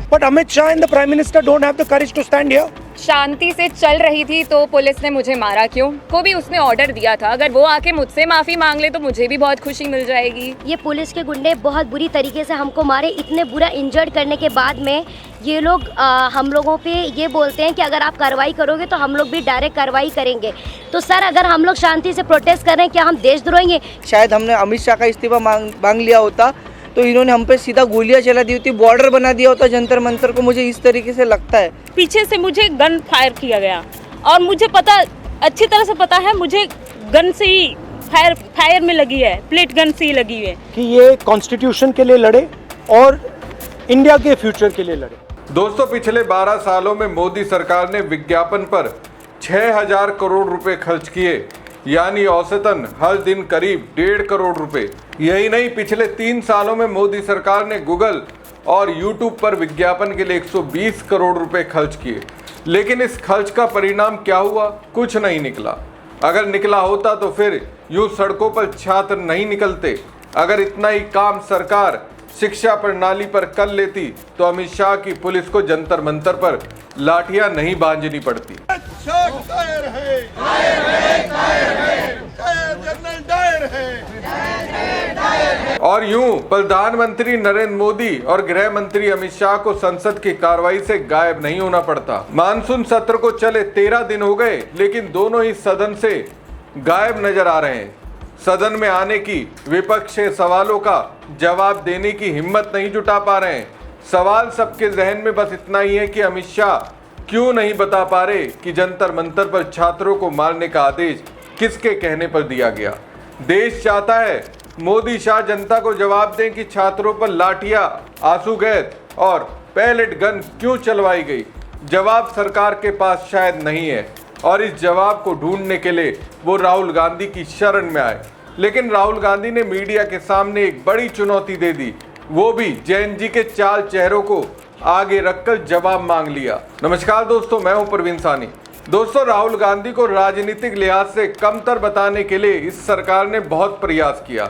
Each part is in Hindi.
But Amit Shah and the Prime Minister don't have the courage to stand here. शांति से चल रही थी तो पुलिस ने मुझे मारा क्यों? को भी उसने ऑर्डर दिया था। अगर वो आके मुझसे माफी मांग ले तो मुझे भी बहुत खुशी मिल जाएगी। ये पुलिस के गुंडे बहुत बुरी तरीके से हमको मारे, इतने बुरा इंजर्ड करने के बाद में ये लोग हम लोगों पे ये बोलते हैं कि अगर आप कार्रवाई करोगे तो हम लोग भी डायरेक्ट कार्रवाई करेंगे। तो सर, अगर हम लोग शांति से प्रोटेस्ट कर रहे हैं, क्या हम देशद्रोही हैं? शायद हमने अमित शाह का इस्तीफा मांग लिया होता तो इन्होंने हम पे सीधा गोलियां चला दी होती, बॉर्डर बना दिया होता जंतर मंतर को। मुझे इस तरीके से लगता है। पीछे से मुझे गन फायर किया गया और मुझे पता, अच्छी तरह से पता है, मुझे गन से ही फायर में लगी है, प्लेट गन से ही लगी है कि ये कॉन्स्टिट्यूशन के लिए लड़े और इंडिया के फ्यूचर के लिए लड़े। दोस्तों, पिछले 12 सालों में मोदी सरकार ने विज्ञापन पर 6000 करोड़ रुपए खर्च किए, यानी औसतन हर दिन करीब 1.5 करोड़ रुपए। यही नहीं, पिछले 3 सालों में मोदी सरकार ने गूगल और यूट्यूब पर विज्ञापन के लिए 120 करोड़ रुपए खर्च किए। लेकिन इस खर्च का परिणाम क्या हुआ? कुछ नहीं निकला। अगर निकला होता तो फिर यूं सड़कों पर छात्र नहीं निकलते। अगर इतना ही काम सरकार शिक्षा प्रणाली पर कर लेती तो अमित शाह की पुलिस को जंतर मंतर पर लाठियां नहीं बांधनी पड़ती। और यूं प्रधानमंत्री नरेंद्र मोदी और गृह मंत्री अमित शाह को संसद की कार्रवाई से गायब नहीं होना पड़ता। मानसून सत्र को चले 13 दिन हो गए, लेकिन दोनों ही सदन से गायब नजर आ रहे हैं। सदन में आने की विपक्ष के सवालों का जवाब देने की हिम्मत नहीं जुटा पा रहे हैं। सवाल सबके जहन में बस इतना ही है कि अमित शाह क्यों नहीं बता पा रहे कि जंतर मंतर पर छात्रों को मारने का आदेश किसके कहने पर दिया गया। देश चाहता है मोदी शाह जनता को जवाब दें कि छात्रों पर लाठियां, आंसू गैस और पैलेट गन क्यों चलवाई गई। जवाब सरकार के पास शायद नहीं है और इस जवाब को ढूंढने के लिए वो राहुल गांधी की शरण में आए। लेकिन राहुल गांधी ने मीडिया के सामने एक बड़ी चुनौती दे दी, वो भी जैन जी के चाल चेहरों को आगे रखकर जवाब मांग लिया। नमस्कार दोस्तों, मैं हूं प्रवीण सानी। दोस्तों, राहुल गांधी को राजनीतिक लिहाज से कमतर बताने के लिए इस सरकार ने बहुत प्रयास किया।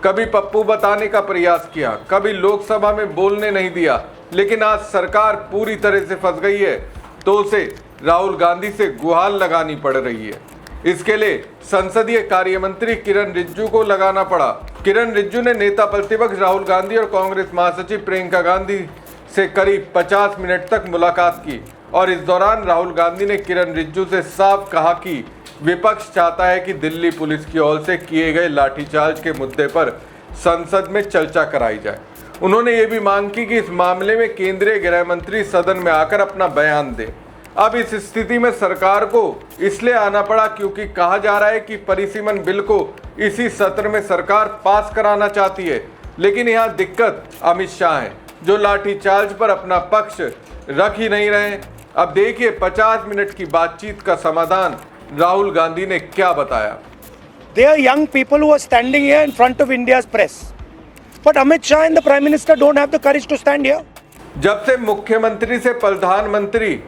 कभी पप्पू बताने का प्रयास किया, कभी लोकसभा में बोलने नहीं दिया। लेकिन आज सरकार पूरी तरह से फंस गई है तो उसे राहुल गांधी से गुहार लगानी पड़ रही है। इसके लिए संसदीय कार्य मंत्री किरण रिजिजू को लगाना पड़ा। किरण रिजिजू ने नेता प्रतिपक्ष राहुल गांधी और कांग्रेस महासचिव प्रियंका गांधी से करीब 50 मिनट तक मुलाकात की और इस दौरान राहुल गांधी ने किरण रिजिजू से साफ कहा कि विपक्ष चाहता है कि दिल्ली पुलिस की ओर से किए गए लाठीचार्ज के मुद्दे पर संसद में चर्चा कराई जाए। उन्होंने ये भी मांग की कि इस मामले में केंद्रीय गृह मंत्री सदन में आकर अपना बयान दें। अब इस स्थिति में सरकार को इसलिए आना पड़ा क्योंकि कहा जा रहा है कि परिसीमन बिल को इसी सत्र में सरकार पास कराना चाहती है। लेकिन यहाँ दिक्कत अमित शाह है जो लाठीचार्ज पर अपना पक्ष रख ही नहीं रहे। अब देखिए 50 मिनट की बातचीत का समाधान राहुल गांधी ने क्या बताया। They are young people who are standing here in front of India's press. But Amit Shah and the Prime Minister don't have the courage to stand here. जब से मुख्यमंत्री से प्रधानमंत्री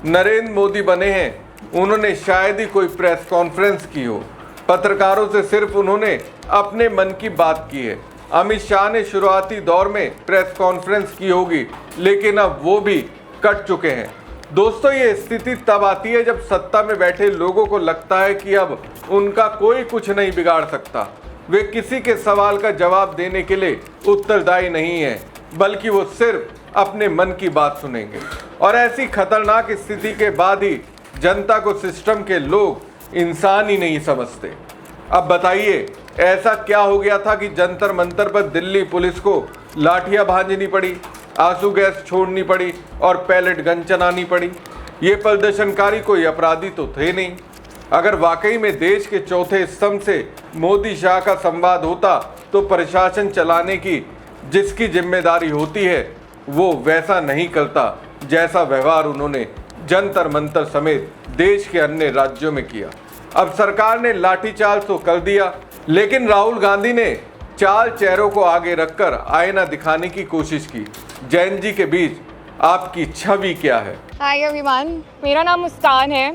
नरेंद्र मोदी बने हैं, उन्होंने शायद ही कोई प्रेस कॉन्फ्रेंस की हो। पत्रकारों से सिर्फ उन्होंने अपने मन की बात की है। अमित शाह ने शुरुआती दौर में प्रेस कॉन्फ्रेंस की होगी, लेकिन अब वो भी कट चुके हैं। दोस्तों, ये स्थिति तब आती है जब सत्ता में बैठे लोगों को लगता है कि अब उनका कोई कुछ नहीं बिगाड़ सकता। वे किसी के सवाल का जवाब देने के लिए उत्तरदायी नहीं है, बल्कि वो सिर्फ अपने मन की बात सुनेंगे। और ऐसी खतरनाक स्थिति के बाद ही जनता को सिस्टम के लोग इंसान ही नहीं समझते। अब बताइए, ऐसा क्या हो गया था कि जंतर मंतर पर दिल्ली पुलिस को लाठियां भांजनी पड़ी, आंसू गैस छोड़नी पड़ी और पैलेट गन चलानी पड़ी? ये प्रदर्शनकारी कोई अपराधी तो थे नहीं। अगर वाकई में देश के चौथे स्तंभ से मोदी शाह का संवाद होता तो प्रशासन चलाने की जिसकी जिम्मेदारी होती है वो वैसा नहीं करता जैसा व्यवहार उन्होंने जंतर मंतर समेत देश के अन्य राज्यों में किया। अब सरकार ने लाठीचार्ज तो कर दिया, लेकिन राहुल गांधी ने चाल चेहरों को आगे रखकर आईना दिखाने की कोशिश की। जैन जी के बीच आपकी छवि क्या है? हाय एवरीवन, मेरा नाम मुस्कान है।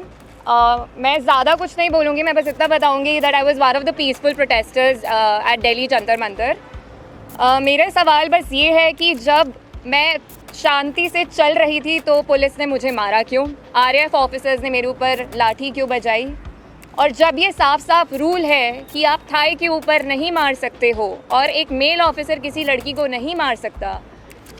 मैं ज़्यादा कुछ नहीं बोलूँगी, मैं बस इतना बताऊँगी that I was one of the peaceful protesters at Delhi Jantar Mantar. मेरा सवाल बस ये है कि जब मैं शांति से चल रही थी तो पुलिस ने मुझे मारा क्यों? आरएएफ ऑफिसर्स ने मेरे ऊपर लाठी क्यों बजाई? और जब ये साफ साफ रूल है कि आप थाई के ऊपर नहीं मार सकते हो और एक मेल ऑफिसर किसी लड़की को नहीं मार सकता,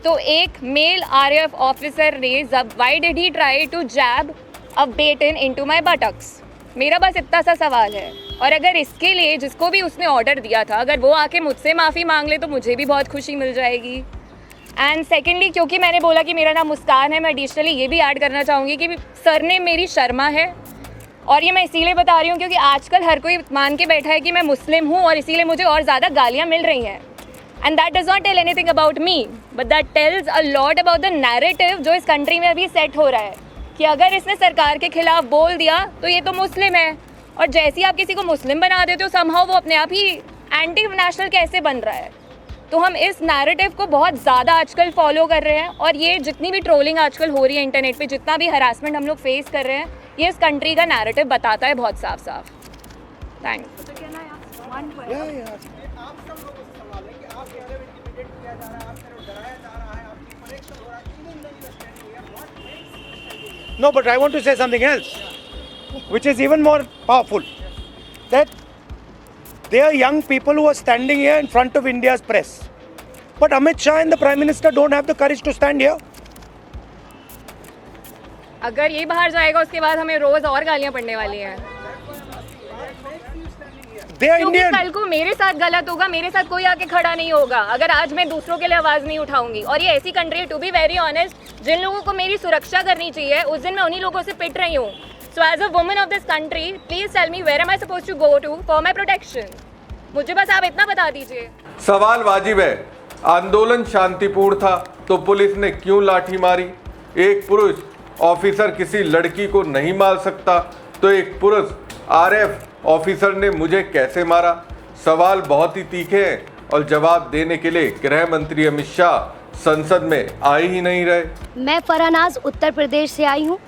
तो एक मेल आरएएफ ऑफिसर ने why did he try to jab a baton into my buttocks? मेरा बस इतना सा सवाल है। और अगर इसके लिए जिसको भी उसने ऑर्डर दिया था, अगर वो आके मुझसे माफ़ी मांग ले तो मुझे भी बहुत खुशी मिल जाएगी। एंड सेकेंडली, क्योंकि मैंने बोला कि मेरा नाम मुस्कान है, मैं एडिशनली ये भी ऐड करना चाहूँगी कि सरनेम मेरी शर्मा है। और ये मैं इसीलिए बता रही हूँ क्योंकि आजकल हर कोई मान के बैठा है कि मैं मुस्लिम हूँ और इसीलिए मुझे और ज़्यादा गालियाँ मिल रही हैं। And that does not tell anything about me, but that tells a lot about the narrative जो इस कंट्री में अभी सेट हो रहा है कि अगर इसने सरकार के खिलाफ बोल दिया तो ये तो मुस्लिम है, और जैसे ही आप किसी को मुस्लिम बना देते हो समहाउ वो अपने आप ही एंटी नेशनल कैसे बन रहा है। तो हम इस नैरेटिव को बहुत ज़्यादा आजकल फॉलो कर रहे हैं, और ये जितनी भी ट्रोलिंग आजकल हो रही है इंटरनेट पे, जितना भी हरासमेंट हम लोग फेस कर रहे हैं, ये इस कंट्री का नैरेटिव बताता है बहुत साफ साफ। Thanks. No, but I want to say something else, which is even more powerful. That there are young people who are standing here in front of India's press. But Amit Shah and the Prime Minister don't have the courage to stand here. अगर ये बाहर जाएगा उसके बाद हमें रोज़ और गालियाँ पड़ने वाली हैं। They are क्योंकि Indian. कल को मेरे साथ गलत होगा, मेरे साथ कोई आके खड़ा नहीं होगा अगर आज मैं दूसरों के लिए आवाज़ नहीं उठाऊंगी। और ये ऐसी कंट्री है, टू बी वेरी ऑनेस्ट, जिन लोगों को मेरी सुरक्षा करनी चाहिए उस दिन मैं उन्हीं लोगों से पिट रही हूँ। So as a woman of this country, please tell me where am I suppose to go to for my protection. मुझे बस आप इतना बता दीजिए। सवाल वाजिब है, आंदोलन शांतिपूर्ण था तो पुलिस ने क्यों लाठी मारी? एक पुरुष ऑफिसर किसी लड़की को नहीं मार सकता तो एक पुरुष आरएएफ ऑफिसर ने मुझे कैसे मारा? सवाल बहुत ही तीखे हैं और जवाब देने के लिए गृह मंत्री अमित शाह संसद में आ ही नहीं रहे। मैं फरहनाज उत्तर प्रदेश से आई हूँ।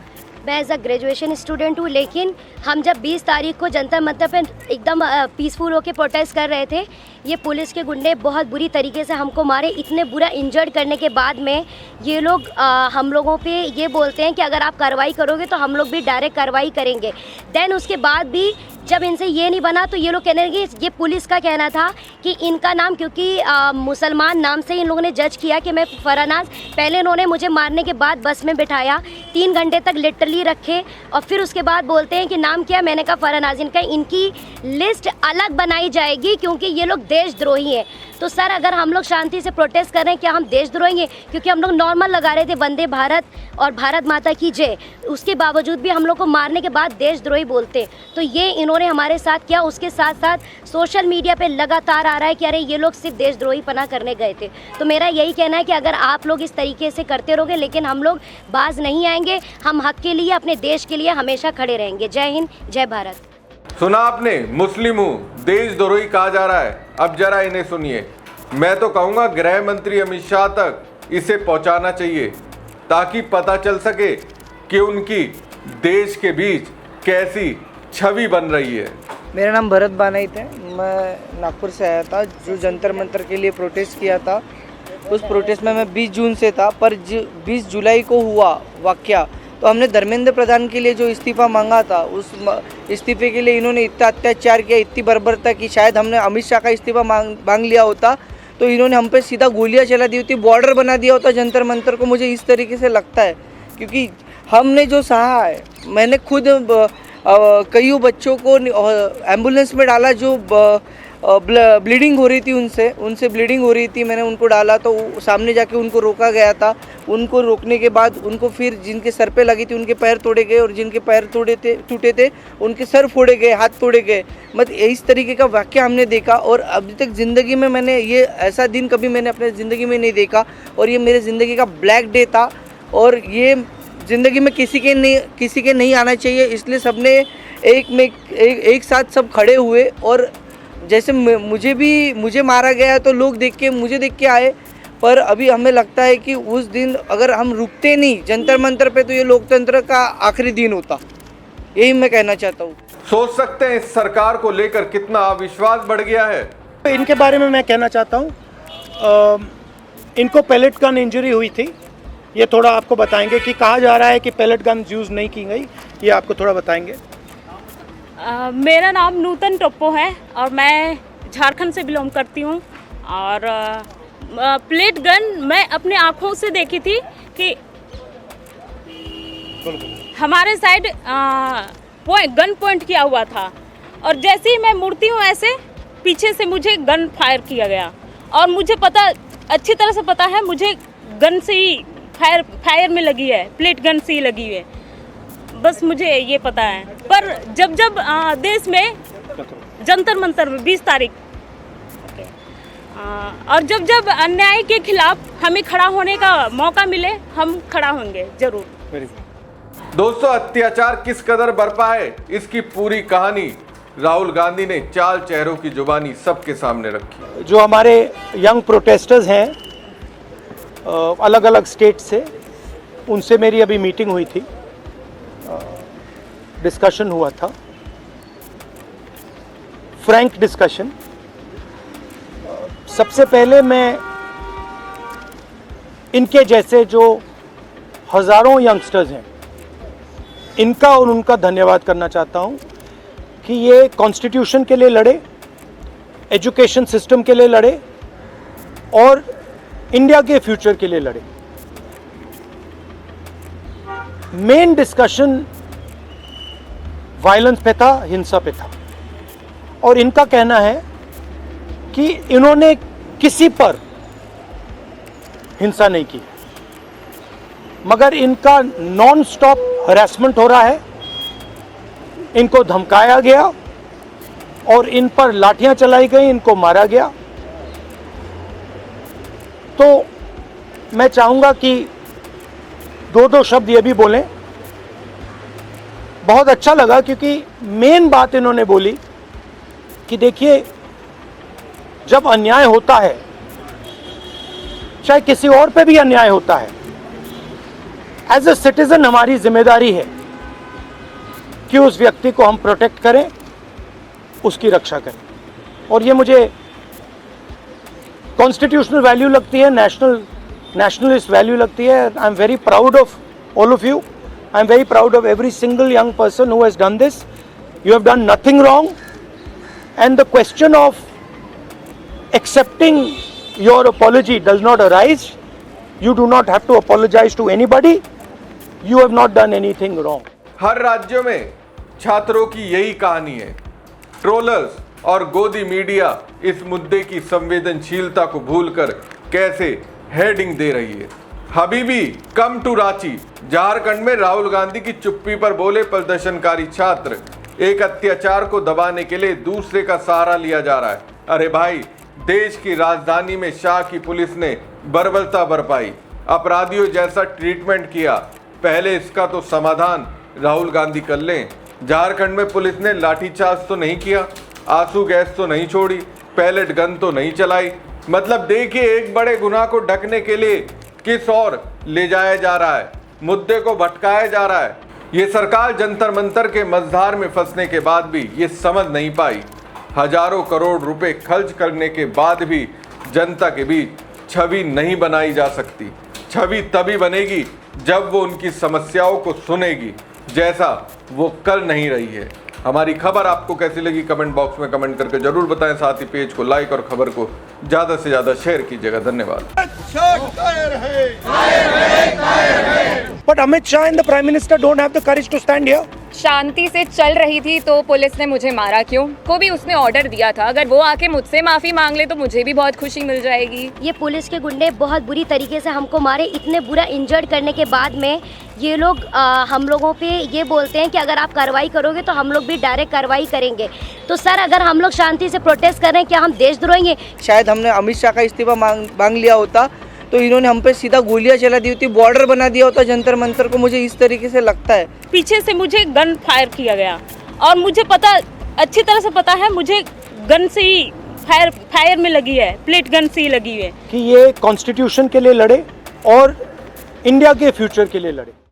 मैं एज अ ग्रेजुएशन स्टूडेंट हूँ, लेकिन हम जब 20 तारीख को जंतर मंतर पे एकदम पीसफुल होकर प्रोटेस्ट कर रहे थे, ये पुलिस के गुंडे बहुत बुरी तरीके से हमको मारे। इतने बुरा इंजर्ड करने के बाद में ये लोग हम लोगों पे ये बोलते हैं कि अगर आप कार्रवाई करोगे तो हम लोग भी डायरेक्ट कार्रवाई करेंगे। देन उसके बाद भी जब इनसे ये नहीं बना तो ये लोग कहने लगे, ये पुलिस का कहना था कि इनका नाम क्योंकि मुसलमान नाम से इन लोगों ने जज किया कि मैं फरहनाज। पहले इन्होंने मुझे मारने के बाद बस में बिठाया, 3 घंटे तक लिटरली रखे, और फिर उसके बाद बोलते हैं कि नाम क्या? मैंने कहा फरहनाज। इनकी लिस्ट अलग बनाई जाएगी क्योंकि ये लोग देशद्रोही हैं। तो सर, अगर हम लोग शांति से प्रोटेस्ट कर रहे हैं, क्या हम देशद्रोही हैं? क्योंकि हम लोग नॉर्मल लगा रहे थे वंदे भारत और भारत माता की जय, उसके बावजूद भी हम लोग को मारने के बाद देशद्रोही बोलते। तो ये इन्होंने हमारे साथ किया। उसके साथ साथ सोशल मीडिया पे लगातार आ रहा है कि अरे ये लोग सिर्फ देशद्रोही पना करने गए थे। तो मेरा यही कहना है कि अगर आप लोग इस तरीके से करते रहोगे, लेकिन हम लोग बाज नहीं आएंगे। हम हक के लिए, अपने देश के लिए हमेशा खड़े रहेंगे। जय हिंद, जय भारत। सुना आपने, मुस्लिम हूँ, देशद्रोही कहा जा रहा है। अब जरा इन्हें सुनिए। मैं तो कहूँगा गृह मंत्री अमित शाह तक इसे पहुँचाना चाहिए ताकि पता चल सके कि उनकी देश के बीच कैसी छवि बन रही है। मेरा नाम भरत बानाइत है। मैं नागपुर से आया था, जो जंतर मंतर के लिए प्रोटेस्ट किया था। उस प्रोटेस्ट में मैं 20 जून से था, पर 20 जुलाई को हुआ वाक़या तो हमने धर्मेंद्र प्रधान के लिए जो इस्तीफ़ा मांगा था, उस इस्तीफ़े के लिए इन्होंने इतना अत्याचार किया, इतनी बर्बरता की। शायद हमने अमित शाह का इस्तीफ़ा मांग लिया होता तो इन्होंने हम पे सीधा गोलियां चला दी होती, बॉर्डर बना दिया होता जंतर मंतर को। मुझे इस तरीके से लगता है क्योंकि हमने जो सहा है, मैंने खुद कई बच्चों को एम्बुलेंस में डाला जो ब्लीडिंग हो रही थी, उनसे ब्लीडिंग हो रही थी। मैंने उनको डाला तो सामने जाके उनको रोका गया था। उनको रोकने के बाद उनको फिर जिनके सर पे लगी थी उनके पैर तोड़े गए, और जिनके पैर टूटे थे उनके सर फोड़े गए, हाथ तोड़े गए। मतलब इस तरीके का वाक़या हमने देखा, और अभी तक ज़िंदगी में मैंने ये ऐसा दिन कभी मैंने अपने ज़िंदगी में नहीं देखा। और ये मेरे ज़िंदगी का ब्लैक डे था, और ये ज़िंदगी में किसी के नहीं आना चाहिए। इसलिए सबने एक साथ सब खड़े हुए, और जैसे मुझे मारा गया तो लोग मुझे देख के आए। पर अभी हमें लगता है कि उस दिन अगर हम रुकते नहीं जंतर मंतर पे तो ये लोकतंत्र का आखिरी दिन होता। यही मैं कहना चाहता हूँ। सोच सकते हैं इस सरकार को लेकर कितना अविश्वास बढ़ गया है। इनके बारे में मैं कहना चाहता हूँ इनको पेलेट गन इंजरी हुई थी। ये थोड़ा आपको बताएंगे कि कहा जा रहा है कि पेलेट गन यूज़ नहीं की गई, ये आपको थोड़ा बताएंगे। मेरा नाम नूतन टोप्पो है और मैं झारखंड से बिलोंग करती हूँ। और प्लेट गन मैं अपने आँखों से देखी थी कि हमारे साइड गन पॉइंट किया हुआ था और जैसे ही मैं मुड़ती हूँ ऐसे पीछे से मुझे गन फायर किया गया और मुझे पता अच्छी तरह से पता है मुझे गन से ही फायर में लगी है, प्लेट गन से ही लगी है, बस मुझे ये पता है। पर जब देश में जंतर मंतर में 20 तारीख और जब अन्याय के खिलाफ हमें खड़ा होने का मौका मिले हम खड़ा होंगे जरूर। दोस्तों, अत्याचार किस कदर बरपा है इसकी पूरी कहानी राहुल गांधी ने चाल चेहरों की जुबानी सबके सामने रखी। जो हमारे यंग प्रोटेस्टर्स हैं अलग अलग स्टेट से, उनसे मेरी अभी मीटिंग हुई थी, डिस्कशन हुआ था, फ्रैंक डिस्कशन। सबसे पहले मैं इनके जैसे जो हज़ारों यंगस्टर्स हैं इनका और उनका धन्यवाद करना चाहता हूं कि ये कॉन्स्टिट्यूशन के लिए लड़े, एजुकेशन सिस्टम के लिए लड़े और इंडिया के फ्यूचर के लिए लड़े। मेन डिस्कशन वायलेंस पे था, हिंसा पे था और इनका कहना है कि इन्होंने किसी पर हिंसा नहीं की, मगर इनका नॉन स्टॉप हरासमेंट हो रहा है, इनको धमकाया गया और इन पर लाठियां चलाई गई, इनको मारा गया। तो मैं चाहूंगा कि दो शब्द ये भी बोलें। बहुत अच्छा लगा क्योंकि मेन बात इन्होंने बोली कि देखिए, जब अन्याय होता है, चाहे किसी और पे भी अन्याय होता है, एज ए सिटीजन हमारी जिम्मेदारी है कि उस व्यक्ति को हम प्रोटेक्ट करें, उसकी रक्षा करें। और ये मुझे कॉन्स्टिट्यूशनल वैल्यू लगती है, नेशनलिस्ट वैल्यू लगती है। I am very proud of all of you. I am very proud of every single young person who has done this. You have done nothing wrong, and the question of accepting your apology does not arise. You do not have to apologize to anybody. You have not done anything wrong. हर राज्यों में छात्रों की यही कहानी है। ट्रोलर्स और गोदी मीडिया इस मुद्दे की संवेदनशीलता को भूलकर कैसे हेडिंग दे रही है। हबीबी कम टू रांची, झारखंड में राहुल गांधी की चुप्पी पर बोले प्रदर्शनकारी छात्र। एक अत्याचार को दबाने के लिए दूसरे का सहारा लिया जा रहा है। अरे भाई, देश की राजधानी में शाह की पुलिस ने बर्बरता बरपाई, अपराधियों जैसा ट्रीटमेंट किया। पहले इसका तो समाधान राहुल गांधी कर लें। झारखंड में पुलिस ने लाठीचार्ज तो नहीं किया, आंसू गैस तो नहीं छोड़ी, पैलेट गन तो नहीं चलाई। मतलब देखिए, एक बड़े गुनाह को ढकने के लिए किस और ले जाया जा रहा है, मुद्दे को भटकाया जा रहा है। ये सरकार जंतर मंतर के मझधार में फंसने के बाद भी ये समझ नहीं पाई। हजारों करोड़ रुपए खर्च करने के बाद भी जनता के बीच छवि नहीं बनाई जा सकती। छवि तभी बनेगी जब वो उनकी समस्याओं को सुनेगी, जैसा वो कर नहीं रही है। हमारी खबर आपको कैसी लगी कमेंट बॉक्स में कमेंट करके जरूर बताएं। साथ ही पेज को लाइक और खबर को ज्यादा से ज्यादा शेयर कीजिएगा। धन्यवाद। But Amit Shah and the Prime Minister don't have the courage to stand here. शांति से चल रही थी तो पुलिस ने मुझे मारा क्यों? को भी उसने ऑर्डर दिया था। अगर वो आके मुझसे माफ़ी मांग ले तो मुझे भी बहुत खुशी मिल जाएगी। ये पुलिस के गुंडे बहुत बुरी तरीके से हमको मारे, इतने बुरा इंजर्ड करने के बाद में ये लोग हम लोगों पे ये बोलते हैं कि अगर आप कार्रवाई करोगे तो हम लोग भी डायरेक्ट कार्रवाई करेंगे। तो सर, अगर हम लोग शांति से प्रोटेस्ट कर रहे हैं, क्या हम देशद्रोही हैं? शायद हमने अमित शाह का इस्तीफा मांग लिया होता तो इन्होंने हम पे सीधा गोलियां चला दी होती, बॉर्डर बना दिया होता जंतर मंतर को। मुझे इस तरीके से लगता है। पीछे से मुझे गन फायर किया गया और मुझे पता अच्छी तरह से पता है मुझे गन से ही फायर में लगी है, प्लेट गन से ही लगी है। कि ये कॉन्स्टिट्यूशन के लिए लड़े और इंडिया के फ्यूचर के लिए लड़े।